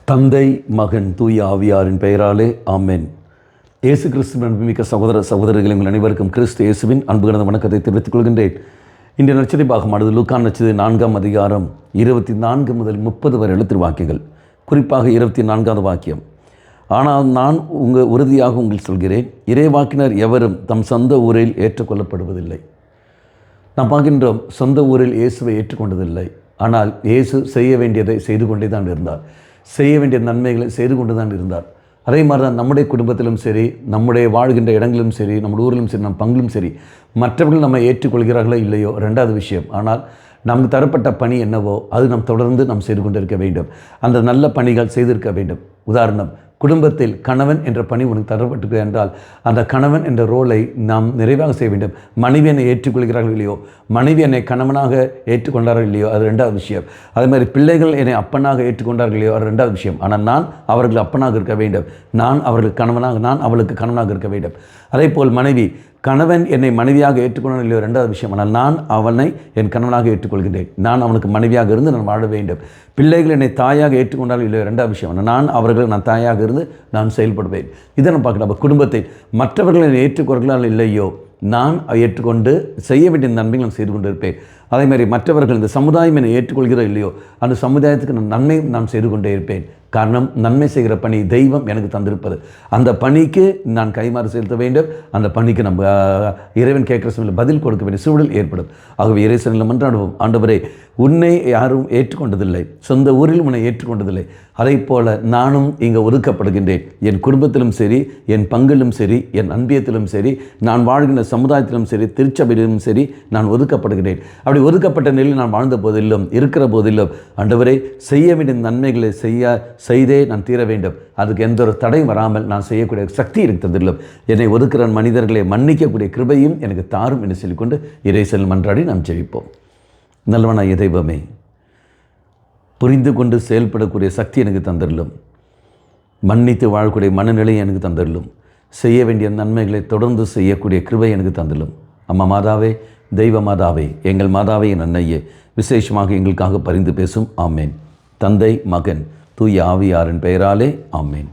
தந்தை மகன் தூய ஆவியாரின் பெயராலே ஆமென். இயேசு கிறிஸ்துவின் அன்புமிக்க சகோதர சகோதரிகளை உங்கள் அனைவருக்கும் கிறிஸ்து இயேசுவின் அன்பு கலந்த வணக்கத்தை தெரிவித்துக் கொள்கின்றேன். இன்றைய நற்செய்தி பாகமானது லூக்கா நற்செய்தி 4ஆம் அதிகாரம் 24 முதல் 30 வரை எழுத்து வாக்கியங்கள். குறிப்பாக 24வது வாக்கியம். ஆனால் நான் உறுதியாக உங்களுக்கு சொல்கிறேன், இறைவாக்கினர் எவரும் தம் சொந்த ஊரில் ஏற்றுக்கொள்ளப்படுவதில்லை. நாம் பார்க்கின்றோம், சொந்த ஊரில் இயேசுவை ஏற்றுக்கொண்டதில்லை. ஆனால் இயேசு செய்ய வேண்டியதை செய்து கொண்டே தான் இருந்தார். செய்ய வேண்டிய நன்மைகளை செய்து கொண்டு தான் இருந்தார். அதே மாதிரி தான் நம்முடைய குடும்பத்திலும் சரி, நம்முடைய வாழ்கின்ற இடங்களிலும் சரி, நம்முடைய ஊரிலும் சரி, நம் பங்கிலும் சரி, மற்றவர்கள் நம்ம ஏற்றுக்கொள்கிறார்களோ இல்லையோ ரெண்டாவது விஷயம். ஆனால் நமக்கு தரப்பட்ட பணி என்னவோ அது நாம் தொடர்ந்து நாம் செய்து கொண்டிருக்க வேண்டும். அந்த நல்ல பணிகள் செய்திருக்க வேண்டும். உதாரணம், குடும்பத்தில் கணவன் என்ற பணி உனக்கு தரப்பட்டிருக்கு என்றால் அந்த கணவன் என்ற ரோலை நாம் நிறைவாக செய்ய வேண்டும். மனைவி என்னை ஏற்றுக்கொள்கிறார்கள் இல்லையோ, மனைவி என்னை கணவனாக ஏற்றுக்கொண்டார்கள் இல்லையோ, அது ரெண்டாவது விஷயம். அதே மாதிரி பிள்ளைகள் என்னை அப்பனாக ஏற்றுக்கொண்டார்கள் இல்லையோ, அது ரெண்டாவது விஷயம். ஆனால் நான் அவர்கள் அப்பனாக இருக்க வேண்டும், நான் அவர்களுக்கு கணவனாக, நான் அவளுக்கு கணவனாக இருக்க வேண்டும். அதே போல் மனைவி, கணவன் என்னை மனைவியாக ஏற்றுக்கொண்டான் இல்லையோ ரெண்டாவது விஷயம். ஆனால் நான் அவனை என் கணவனாக ஏற்றுக்கொள்கின்றேன், நான் அவனுக்கு மனைவியாக இருந்து நான் வாழ வேண்டும். பிள்ளைகள் என்னை தாயாக ஏற்றுக்கொண்டாலும் இல்லையோ ரெண்டாவது விஷயம். நான் தாயாக இருந்து நான் செயல்படுவேன். இதை நான் பார்க்கலாம். அப்போ குடும்பத்தை மற்றவர்கள் என்னை ஏற்றுக்கொள்கிறார்கள் இல்லையோ, நான் ஏற்றுக்கொண்டு செய்ய வேண்டிய நன்மைகள் நான் செய்து கொண்டு இருப்பேன். அதே மாதிரி மற்றவர்கள், இந்த சமுதாயம் என்னை ஏற்றுக்கொள்கிறோ இல்லையோ, அந்த சமுதாயத்துக்கு நான் நன்மை நான் செய்து கொண்டே இருப்பேன். காரணம், நன்மை செய்கிற பணி தெய்வம் எனக்கு தந்திருப்பது. அந்த பணிக்கு நான் கைமாறு செலுத்த வேண்டும். அந்த பணிக்கு நம்ம இறைவன் கேட்குற சூழ்நிலை பதில் கொடுக்க வேண்டிய சூழல் ஏற்படும். ஆகவே இறைவனில் மன்றாடுவோம். ஆண்டவரே, உன்னை யாரும் ஏற்றுக்கொண்டதில்லை, சொந்த ஊரில் உன்னை ஏற்றுக்கொண்டதில்லை. அதை போல நானும் இங்கே ஒதுக்கப்படுகின்றேன். என் குடும்பத்திலும் சரி, என் பங்கிலும் சரி, என் அன்பியத்திலும் சரி, நான் வாழ்கின்ற சமுதாயத்திலும் சரி, திருச்சபையிலும் சரி, நான் ஒதுக்கப்படுகிறேன். அப்படி ஒதுக்கப்பட்ட நிலையில் நான் வாழ்ந்த போதிலும் இருக்கிற போதிலும் ஆண்டவரே, செய்ய வேண்டிய நன்மைகளை செய்தே நான் தீர வேண்டும். அதுக்கு எந்த ஒரு தடையும் வராமல் நான் செய்யக்கூடிய சக்தி எனக்கு தந்தில்லும். என்னை ஒதுக்கிற மனிதர்களை மன்னிக்கக்கூடிய கிருபையும் எனக்கு தாரும் என்று சொல்லிக்கொண்டு இறைசல் மன்றாடி நாம் ஜெபிப்போம். நல்லவனாகிய தெய்வமே, புரிந்து கொண்டு செயல்படக்கூடிய சக்தி எனக்கு தந்திரலும், மன்னித்து வாழக்கூடிய மனநிலை எனக்கு தந்திரலும், செய்ய வேண்டிய நன்மைகளை தொடர்ந்து செய்யக்கூடிய கிருபை எனக்கு தந்திரலும். அம்மா மாதாவே, தெய்வ மாதாவே, எங்கள் மாதாவே, என் அன்னையே, விசேஷமாக எங்களுக்காக பரிந்து பேசும். ஆமேன். தந்தை மகன் தூய ஆவியாரின் பெயராலே ஆமேன்.